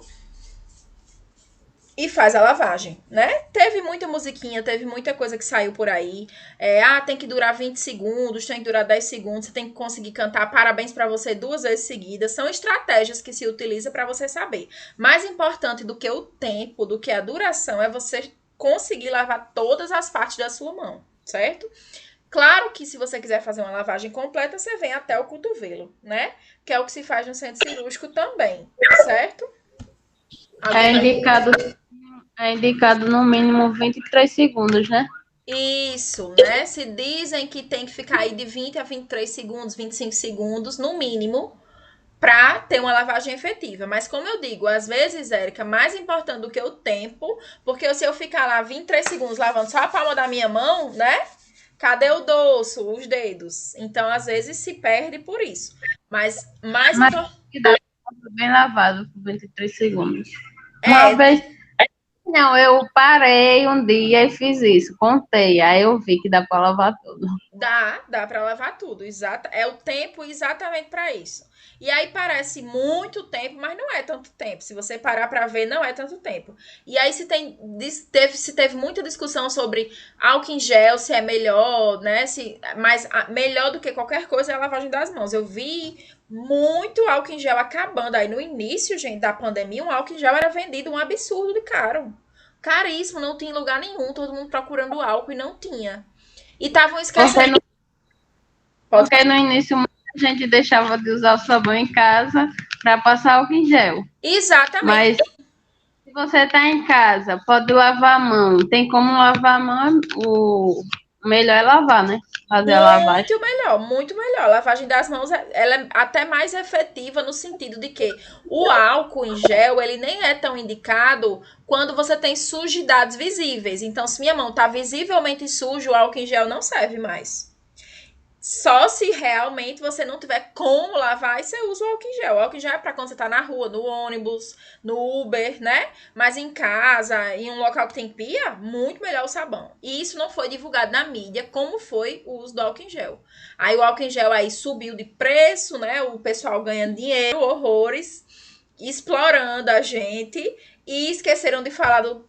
Speaker 1: e faz a lavagem, né? Teve muita musiquinha, teve muita coisa que saiu por aí. Tem que durar 20 segundos, tem que durar 10 segundos, você tem que conseguir cantar parabéns para você 2 vezes seguidas. São estratégias que se utiliza para você saber. Mais importante do que o tempo, do que a duração, é você conseguir lavar todas as partes da sua mão, certo? Claro que se você quiser fazer uma lavagem completa, você vem até o cotovelo, né? Que é o que se faz no centro cirúrgico também, certo?
Speaker 2: É indicado no mínimo 23 segundos, né?
Speaker 1: Isso, né? Se dizem que tem que ficar aí de 20 a 23 segundos, 25 segundos, no mínimo, para ter uma lavagem efetiva. Mas como eu digo, às vezes, Érica, mais importante do que o tempo, porque se eu ficar lá 23 segundos lavando só a palma da minha mão, né? Cadê o dorso, os dedos? Então, às vezes, se perde por isso. Mas mais importante...
Speaker 2: Bem lavado por 23 segundos. Uma vez Não, eu parei um dia e fiz isso, contei, aí eu vi que dá para lavar tudo.
Speaker 1: Dá para lavar tudo, exato. É o tempo exatamente para isso. E aí parece muito tempo, mas não é tanto tempo. Se você parar para ver, não é tanto tempo. E aí se teve muita discussão sobre álcool em gel, se é melhor, né? Mas melhor do que qualquer coisa é a lavagem das mãos. Eu vi muito álcool em gel acabando. Aí no início, gente, da pandemia, um álcool em gel era vendido um absurdo de caro. Caríssimo, não tinha em lugar nenhum, todo mundo procurando álcool e não tinha. E estavam esquecendo.
Speaker 2: Porque no início muita gente deixava de usar o sabão em casa para passar álcool em gel.
Speaker 1: Exatamente.
Speaker 2: Mas se você está em casa, pode lavar a mão. Tem como lavar a mão, o melhor é lavar, né? Fazer a lavagem.
Speaker 1: Muito melhor, muito melhor. A lavagem das mãos, ela é até mais efetiva no sentido de que o álcool em gel, ele nem é tão indicado quando você tem sujidades visíveis. Então, se minha mão está visivelmente suja, o álcool em gel não serve mais. Só se realmente você não tiver como lavar, aí você usa o álcool em gel. O álcool em gel é para quando você tá na rua, no ônibus, no Uber, né? Mas em casa, em um local que tem pia, muito melhor o sabão. E isso não foi divulgado na mídia, como foi o uso do álcool em gel. Aí o álcool em gel aí subiu de preço, né? O pessoal ganhando dinheiro, horrores, explorando a gente. E esqueceram de falar do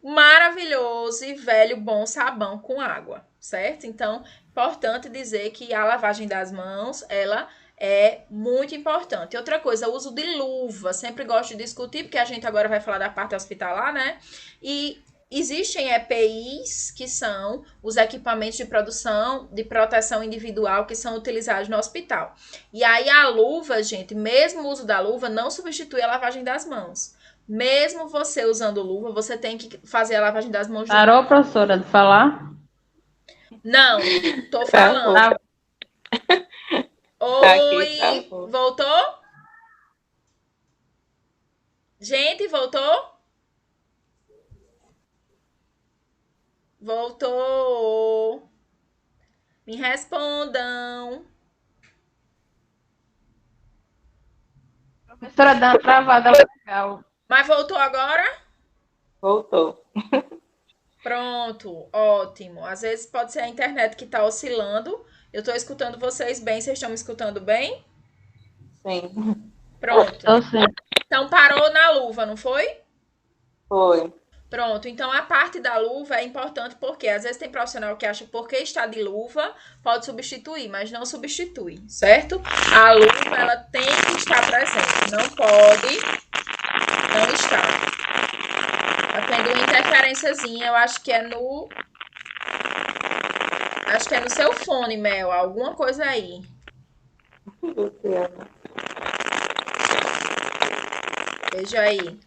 Speaker 1: maravilhoso e velho bom sabão com água, certo? Então, importante dizer que a lavagem das mãos, ela é muito importante. Outra coisa, o uso de luva. Sempre gosto de discutir, porque a gente agora vai falar da parte hospitalar, né? E existem EPIs, que são os equipamentos de produção de proteção individual que são utilizados no hospital. E aí a luva, gente, mesmo o uso da luva não substitui a lavagem das mãos. Mesmo você usando luva, você tem que fazer a lavagem das mãos.
Speaker 2: Parou, professora, de falar?
Speaker 1: Não, tô falando. Oi,
Speaker 4: Aqui,
Speaker 1: voltou? Gente, voltou? Voltou. Me respondam.
Speaker 2: Professora, dá uma travada legal.
Speaker 1: Mas voltou agora?
Speaker 4: Voltou.
Speaker 1: Pronto, ótimo. Às vezes pode ser a internet que tá oscilando. Eu tô escutando vocês bem. Vocês estão me escutando bem?
Speaker 4: Sim.
Speaker 1: Pronto.
Speaker 2: Sim.
Speaker 1: Então parou na luva, não foi?
Speaker 4: Foi.
Speaker 1: Pronto, então a parte da luva é importante porque às vezes tem profissional que acha que porque está de luva pode substituir, mas não substitui, certo? A luva ela tem que estar presente, não pode não estar. Tá tendo uma interferênciazinha, eu acho que é no seu fone, Mel, alguma coisa aí.
Speaker 4: Luciana.
Speaker 1: Veja aí.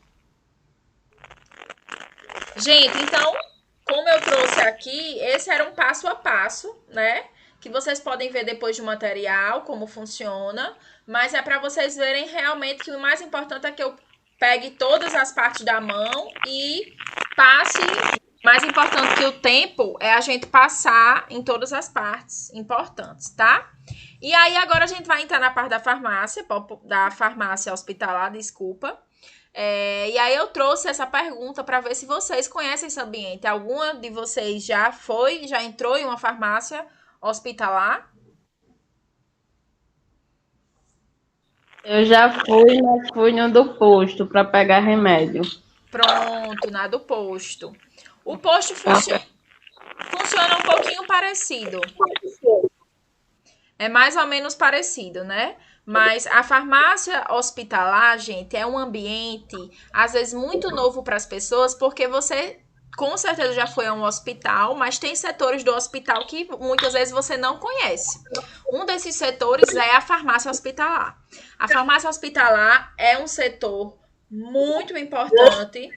Speaker 1: Gente, então, como eu trouxe aqui, esse era um passo a passo, né? Que vocês podem ver depois de material, como funciona. Mas é para vocês verem realmente que o mais importante é que eu pegue todas as partes da mão e passe. Mais importante que o tempo é a gente passar em todas as partes importantes, tá? E aí agora a gente vai entrar na parte da farmácia hospitalar, desculpa. E aí eu trouxe essa pergunta para ver se vocês conhecem esse ambiente. Alguma de vocês já entrou em uma farmácia hospitalar?
Speaker 2: Eu já fui, mas fui no do posto para pegar remédio.
Speaker 1: Pronto, na do posto. O posto funciona um pouquinho parecido. É mais ou menos parecido, né? Mas a farmácia hospitalar, gente, é um ambiente, às vezes, muito novo para as pessoas, porque você, com certeza, já foi a um hospital, mas tem setores do hospital que muitas vezes você não conhece. Um desses setores é a farmácia hospitalar. A farmácia hospitalar é um setor muito importante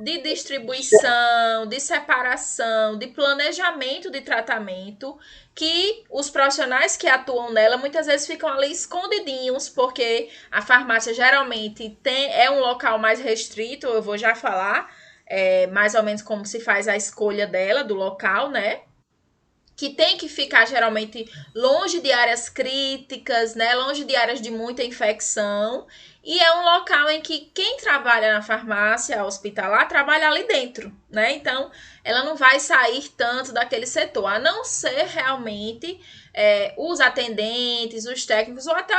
Speaker 1: de distribuição, de separação, de planejamento de tratamento, que os profissionais que atuam nela muitas vezes ficam ali escondidinhos, porque a farmácia geralmente é um local mais restrito, eu vou já falar mais ou menos como se faz a escolha dela, do local, né? Que tem que ficar geralmente longe de áreas críticas, né? Longe de áreas de muita infecção. e é um local em que quem trabalha na farmácia hospitalar trabalha ali dentro, né? Então, ela não vai sair tanto daquele setor, a não ser realmente os atendentes, os técnicos ou até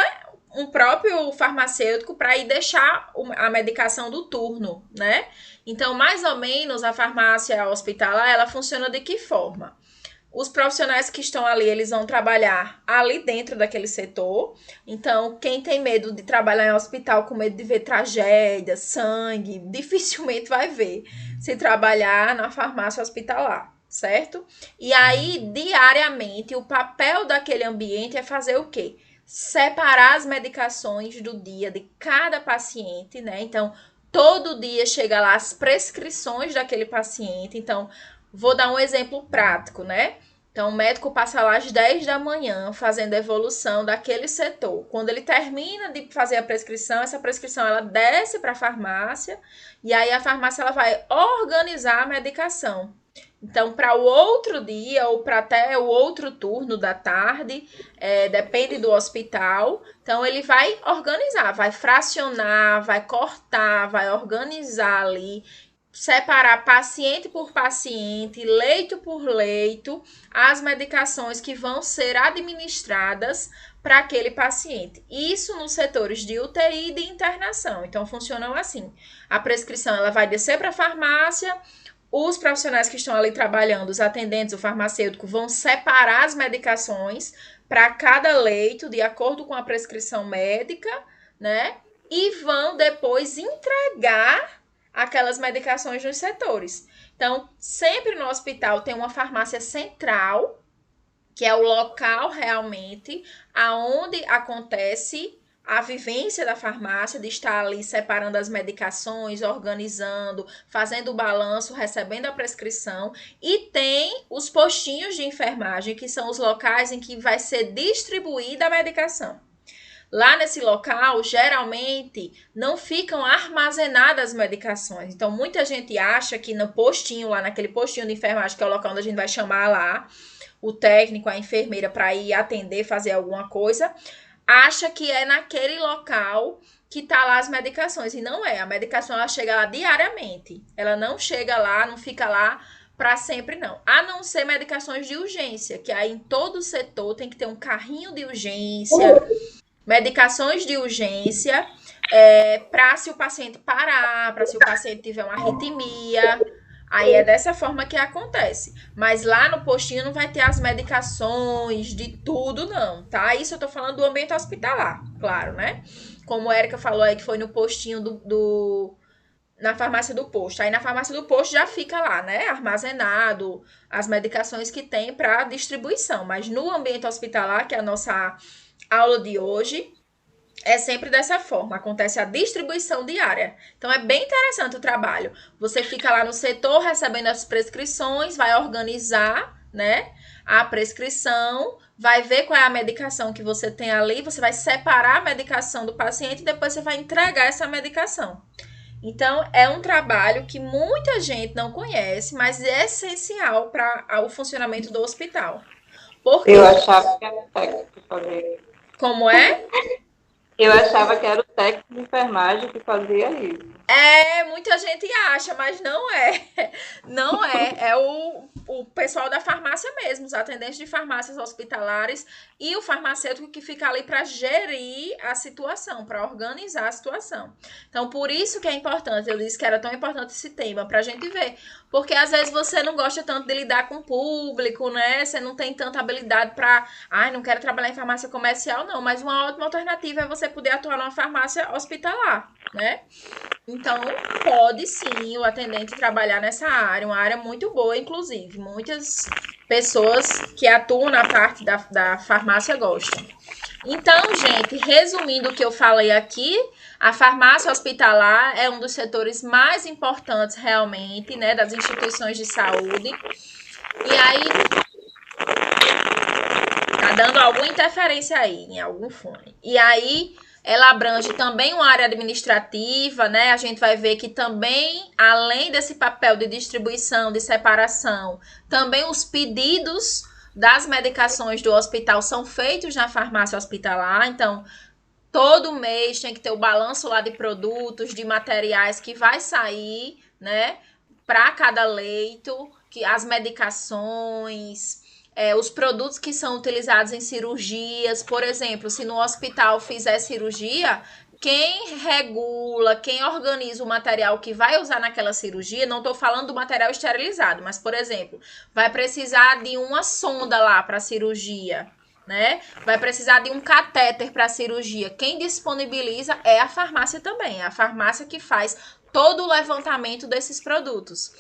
Speaker 1: um próprio farmacêutico para ir deixar a medicação do turno, né? Então, mais ou menos, a farmácia hospitalar, ela funciona de que forma? Os profissionais que estão ali, eles vão trabalhar ali dentro daquele setor. Então, quem tem medo de trabalhar em hospital, com medo de ver tragédia, sangue, dificilmente vai ver se trabalhar na farmácia hospitalar, certo? E aí, diariamente, o papel daquele ambiente é fazer o quê? Separar as medicações do dia de cada paciente, né? Então, todo dia chega lá as prescrições daquele paciente. Então, vou dar um exemplo prático, né? Então, o médico passa lá às 10 da manhã fazendo a evolução daquele setor. Quando ele termina de fazer a prescrição, essa prescrição ela desce para a farmácia e aí a farmácia ela vai organizar a medicação. Então, para o outro dia ou para até o outro turno da tarde, depende do hospital. Então, ele vai organizar, vai fracionar, vai cortar, vai organizar ali, separar paciente por paciente, leito por leito, as medicações que vão ser administradas para aquele paciente. Isso nos setores de UTI e de internação. Então, funcionam assim. A prescrição ela vai descer para a farmácia, os profissionais que estão ali trabalhando, os atendentes, o farmacêutico, vão separar as medicações para cada leito, de acordo com a prescrição médica, né? E vão depois entregar aquelas medicações nos setores. Então, sempre no hospital tem uma farmácia central, que é o local realmente aonde acontece a vivência da farmácia, de estar ali separando as medicações, organizando, fazendo o balanço, recebendo a prescrição. E tem os postinhos de enfermagem, que são os locais em que vai ser distribuída a medicação. Lá nesse local, geralmente, não ficam armazenadas as medicações. Então, muita gente acha que no postinho, lá naquele postinho de enfermagem, que é o local onde a gente vai chamar lá o técnico, a enfermeira, para ir atender, fazer alguma coisa, acha que é naquele local que tá lá as medicações. E não é. A medicação, ela chega lá diariamente. Ela não chega lá, não fica lá para sempre, não. A não ser medicações de urgência, que aí em todo setor tem que ter um carrinho de urgência, medicações de urgência, para se o paciente parar, para se o paciente tiver uma arritmia. Aí é dessa forma que acontece. Mas lá no postinho não vai ter as medicações de tudo, não, tá? Isso eu tô falando do ambiente hospitalar, claro, né? Como a Erika falou aí, que foi no postinho na farmácia do posto. Aí na farmácia do posto já fica lá, né? Armazenado as medicações que tem para distribuição. Mas no ambiente hospitalar, que é a nossa aula de hoje, é sempre dessa forma, acontece a distribuição diária. Então, é bem interessante o trabalho. Você fica lá no setor recebendo as prescrições, vai organizar, né, a prescrição, vai ver qual é a medicação que você tem ali, você vai separar a medicação do paciente e depois você vai entregar essa medicação. Então, é um trabalho que muita gente não conhece, mas é essencial para o funcionamento do hospital. Porque...
Speaker 4: Eu achava que era o técnico que fazia.
Speaker 1: Como é?
Speaker 4: Eu achava que era o técnico de enfermagem que fazia isso.
Speaker 1: Muita gente acha, mas não é. Não é. É o pessoal da farmácia mesmo, os atendentes de farmácias hospitalares e o farmacêutico que fica ali para gerir a situação, para organizar a situação. Então, por isso que é importante, eu disse que era tão importante esse tema, para a gente ver. Porque às vezes você não gosta tanto de lidar com o público, né? Você não tem tanta habilidade para... não quero trabalhar em farmácia comercial, não. Mas uma ótima alternativa é você poder atuar numa farmácia hospitalar, né? Então, pode sim o atendente trabalhar nessa área, uma área muito boa, inclusive. Muitas pessoas que atuam na parte da farmácia gostam. Então, gente, resumindo o que eu falei aqui, a farmácia hospitalar é um dos setores mais importantes realmente, né, das instituições de saúde. E aí, tá dando alguma interferência aí, em algum fone. E aí, ela abrange também uma área administrativa, né? A gente vai ver que também, além desse papel de distribuição, de separação, também os pedidos das medicações do hospital são feitos na farmácia hospitalar. Então, Todo mês tem que ter o balanço lá de produtos, de materiais que vai sair, né, para cada leito, que as medicações, os produtos que são utilizados em cirurgias, por exemplo, se no hospital fizer cirurgia, quem regula, quem organiza o material que vai usar naquela cirurgia, não estou falando do material esterilizado, mas, por exemplo, vai precisar de uma sonda lá para a cirurgia, né? Vai precisar de um catéter para cirurgia. Quem disponibiliza é a farmácia também. É a farmácia que faz todo o levantamento desses produtos.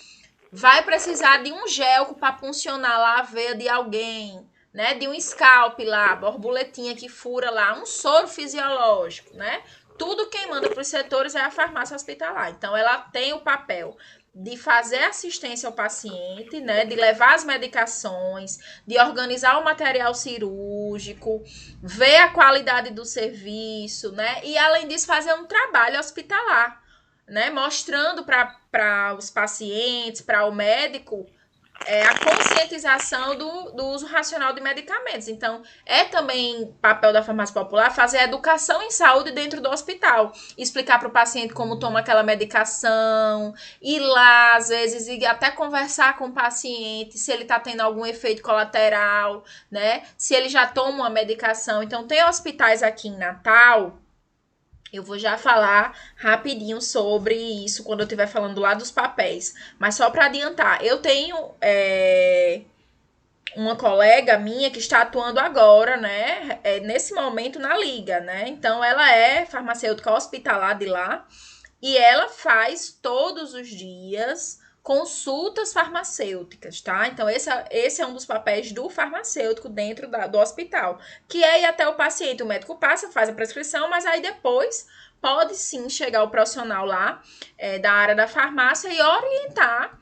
Speaker 1: Vai precisar de um gel para puncionar lá a veia de alguém, né? De um scalp lá, borboletinha que fura lá, um soro fisiológico, né? Tudo quem manda para os setores é a farmácia hospitalar. Então, ela tem o papel de fazer assistência ao paciente, né, de levar as medicações, de organizar o material cirúrgico, ver a qualidade do serviço, né, e além disso fazer um trabalho hospitalar, né, mostrando para os pacientes, para o médico, a conscientização do uso racional de medicamentos. Então, é também papel da farmácia popular fazer a educação em saúde dentro do hospital. Explicar para o paciente como toma aquela medicação, ir lá, às vezes, e até conversar com o paciente, se ele está tendo algum efeito colateral, né? Se ele já toma uma medicação. Então, tem hospitais aqui em Natal. Eu vou já falar rapidinho sobre isso quando eu estiver falando lá dos papéis. Mas só para adiantar, eu tenho uma colega minha que está atuando agora, né? Nesse momento na Liga, né? Então, ela é farmacêutica hospitalar de lá e ela faz todos os dias consultas farmacêuticas, tá? Então, esse é um dos papéis do farmacêutico dentro do hospital, que é ir até o paciente, o médico passa, faz a prescrição, mas aí depois pode sim chegar o profissional lá da área da farmácia e orientar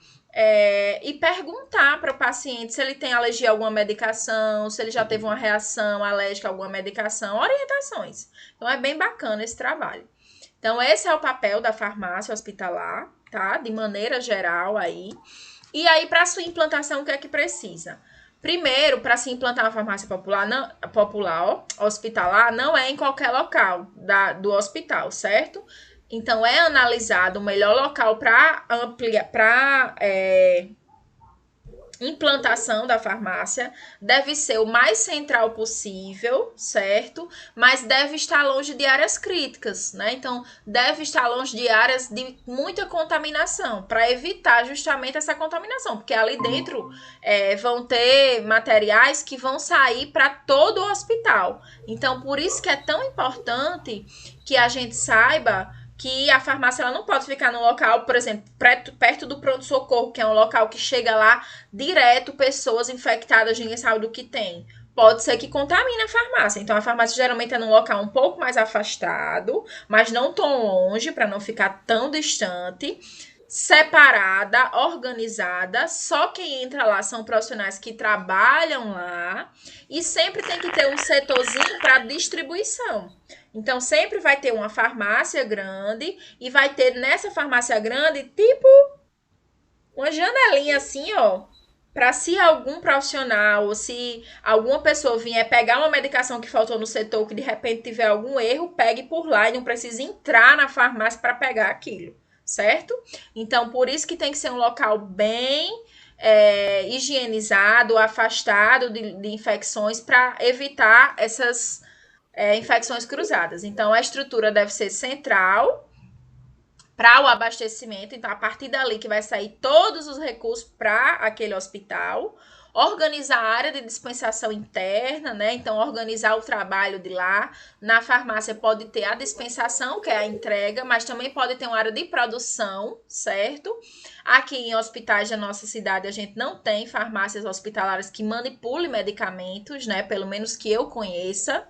Speaker 1: e perguntar para o paciente se ele tem alergia a alguma medicação, se ele já teve uma reação alérgica a alguma medicação, orientações. Então, é bem bacana esse trabalho. Então, esse é o papel da farmácia hospitalar, tá? De maneira geral aí. E aí, para sua implantação, o que é que precisa? Primeiro, para se implantar uma farmácia hospitalar, não é em qualquer local do hospital, certo? Então, é analisado o melhor local para implantação da farmácia, deve ser o mais central possível, certo? Mas deve estar longe de áreas críticas, né? Então, deve estar longe de áreas de muita contaminação, para evitar justamente essa contaminação, porque ali dentro vão ter materiais que vão sair para todo o hospital. Então, por isso que é tão importante que a gente saiba que a farmácia ela não pode ficar no local, por exemplo, perto do pronto-socorro, que é um local que chega lá direto pessoas infectadas, ninguém sabe do que tem. Pode ser que contamine a farmácia. Então, a farmácia geralmente é num local um pouco mais afastado, mas não tão longe, para não ficar tão distante, separada, organizada. Só quem entra lá são profissionais que trabalham lá e sempre tem que ter um setorzinho para distribuição. Então, sempre vai ter uma farmácia grande e vai ter nessa farmácia grande, tipo, uma janelinha assim, ó, para se algum profissional ou se alguma pessoa vier pegar uma medicação que faltou no setor, que de repente tiver algum erro, pegue por lá e não precisa entrar na farmácia para pegar aquilo, certo? Então, por isso que tem que ser um local bem higienizado, afastado de infecções para evitar essas infecções cruzadas. Então, a estrutura deve ser central para o abastecimento. Então, a partir dali que vai sair todos os recursos para aquele hospital. Organizar a área de dispensação interna, né? Então, organizar o trabalho de lá. Na farmácia pode ter a dispensação, que é a entrega, mas também pode ter uma área de produção, certo? Aqui em hospitais da nossa cidade, a gente não tem farmácias hospitalares que manipulem medicamentos, né? Pelo menos que eu conheça.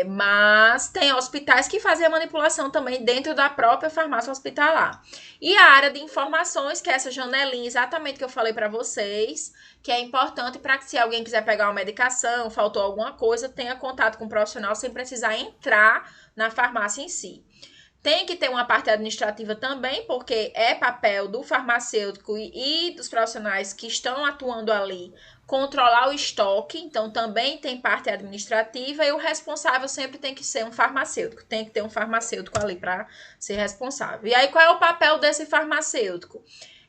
Speaker 1: Mas tem hospitais que fazem a manipulação também dentro da própria farmácia hospitalar. E a área de informações, que é essa janelinha exatamente que eu falei para vocês, que é importante para que se alguém quiser pegar uma medicação, faltou alguma coisa, tenha contato com o profissional sem precisar entrar na farmácia em si. Tem que ter uma parte administrativa também, porque é papel do farmacêutico e dos profissionais que estão atuando ali controlar o estoque, então também tem parte administrativa e o responsável sempre tem que ser um farmacêutico, tem que ter um farmacêutico ali para ser responsável. E aí qual é o papel desse farmacêutico?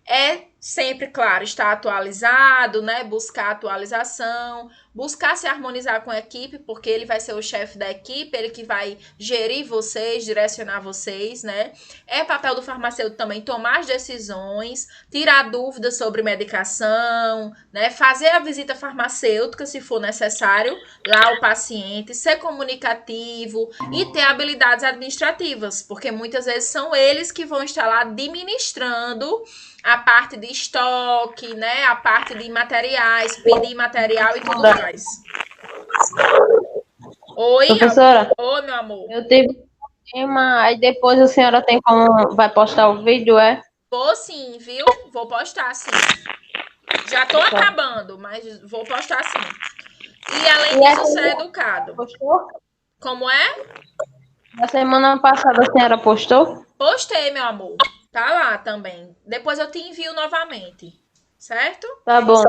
Speaker 1: É sempre, claro, estar atualizado, né? Buscar atualização, buscar se harmonizar com a equipe, porque ele vai ser o chefe da equipe, ele que vai gerir vocês, direcionar vocês, né? É papel do farmacêutico também tomar as decisões, tirar dúvidas sobre medicação, né? Fazer a visita farmacêutica, se for necessário, lá ao paciente, ser comunicativo e ter habilidades administrativas, porque muitas vezes são eles que vão estar lá administrando a parte de estoque, né? A parte de materiais, pedir material e tudo mais. Oi,
Speaker 2: Professora,
Speaker 1: oi, meu amor.
Speaker 2: eu tive um tema, aí depois a senhora tem como vai postar o vídeo, é?
Speaker 1: Vou sim, viu? Vou postar sim. Já tô acabando, mas vou postar sim. E além disso, ser educado.
Speaker 2: Postou?
Speaker 1: Como é?
Speaker 2: Na semana passada a senhora postou?
Speaker 1: Postei, meu amor. Tá lá também. Depois eu te envio novamente. Certo?
Speaker 2: Tá bom.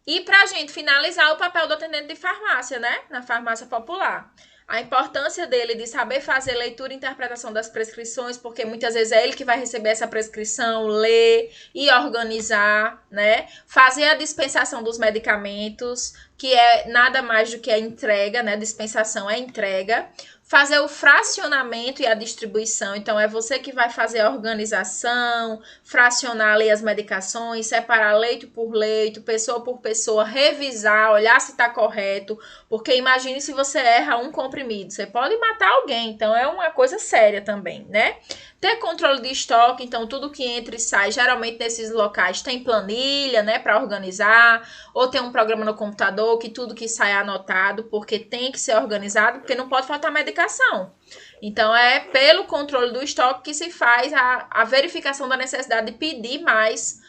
Speaker 1: E pra gente finalizar o papel do atendente de farmácia, né? Na farmácia popular. A importância dele de saber fazer leitura e interpretação das prescrições, porque muitas vezes é ele que vai receber essa prescrição, ler e organizar, né? Fazer a dispensação dos medicamentos, que é nada mais do que a entrega, né? Dispensação é entrega. Fazer o fracionamento e a distribuição. Então, é você que vai fazer a organização, fracionar ali as medicações, separar leito por leito, pessoa por pessoa, revisar, olhar se está correto. Porque imagine se você erra um comprimido, você pode matar alguém. Então, é uma coisa séria também, né? Ter controle de estoque, então tudo que entra e sai, geralmente nesses locais tem planilha, né, para organizar, ou tem um programa no computador que tudo que sai é anotado, porque tem que ser organizado, porque não pode faltar medicação. Então, é pelo controle do estoque que se faz a verificação da necessidade de pedir mais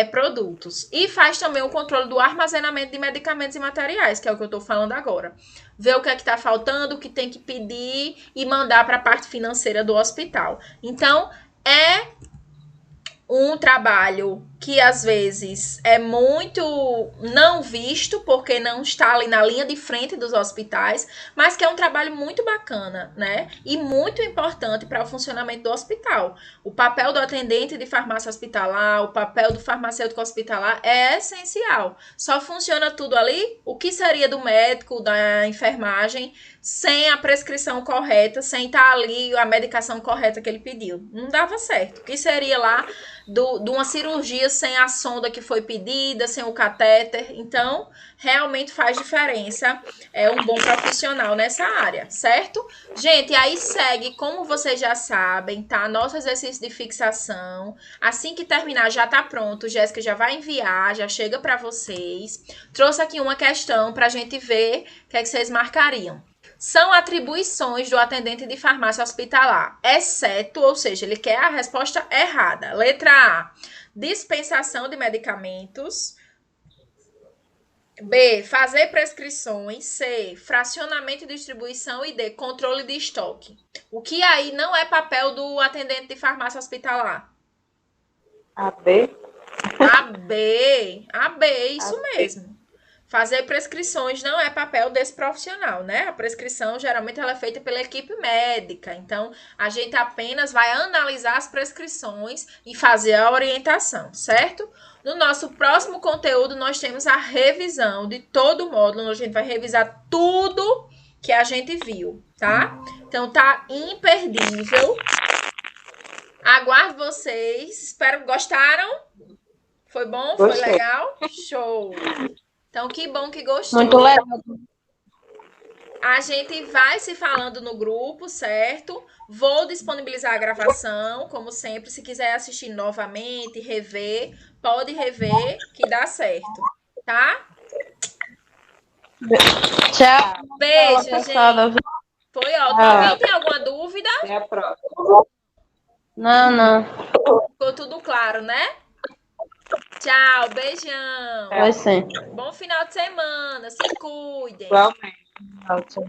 Speaker 1: produtos. E faz também o controle do armazenamento de medicamentos e materiais, que é o que eu estou falando agora. Ver o que é que está faltando, o que tem que pedir e mandar para a parte financeira do hospital. Então, é um trabalho que às vezes é muito não visto, porque não está ali na linha de frente dos hospitais, mas que é um trabalho muito bacana, né? E muito importante para o funcionamento do hospital. O papel do atendente de farmácia hospitalar, o papel do farmacêutico hospitalar é essencial. Só funciona tudo ali, o que seria do médico, da enfermagem, sem a prescrição correta, sem estar ali a medicação correta que ele pediu. Não dava certo. O que seria lá de uma cirurgia sem a sonda que foi pedida, sem o catéter? Então, realmente faz diferença. É um bom profissional nessa área, certo? Gente, aí segue, como vocês já sabem, tá? Nosso exercício de fixação. Assim que terminar, já tá pronto. Jéssica já vai enviar, já chega para vocês. Trouxe aqui uma questão pra gente ver o que é que vocês marcariam. São atribuições do atendente de farmácia hospitalar, exceto, ou seja, ele quer a resposta errada. Letra A, dispensação de medicamentos. B, fazer prescrições. C, fracionamento e distribuição. E D, controle de estoque. O que aí não é papel do atendente de farmácia hospitalar?
Speaker 4: A B.
Speaker 1: A B, isso mesmo. Fazer prescrições não é papel desse profissional, né? A prescrição, geralmente, ela é feita pela equipe médica. Então, a gente apenas vai analisar as prescrições e fazer a orientação, certo? No nosso próximo conteúdo, nós temos a revisão de todo o módulo. A gente vai revisar tudo que a gente viu, tá? Então, tá imperdível. Aguardo vocês. Espero que gostaram. Foi bom? Foi legal? Show! Então, que bom que gostou.
Speaker 2: Muito legal.
Speaker 1: A gente vai se falando no grupo, certo? Vou disponibilizar a gravação, como sempre. Se quiser assistir novamente, rever, pode rever, que dá certo, tá?
Speaker 2: Tchau.
Speaker 1: Beijo, gente. Foi ótimo. Alguém tem alguma dúvida?
Speaker 4: Até a próxima.
Speaker 2: Não.
Speaker 1: Ficou tudo claro, né? Tchau, beijão.
Speaker 2: Vai sim.
Speaker 1: Bom final de semana. Se cuidem.
Speaker 4: Igualmente.
Speaker 2: Tchau.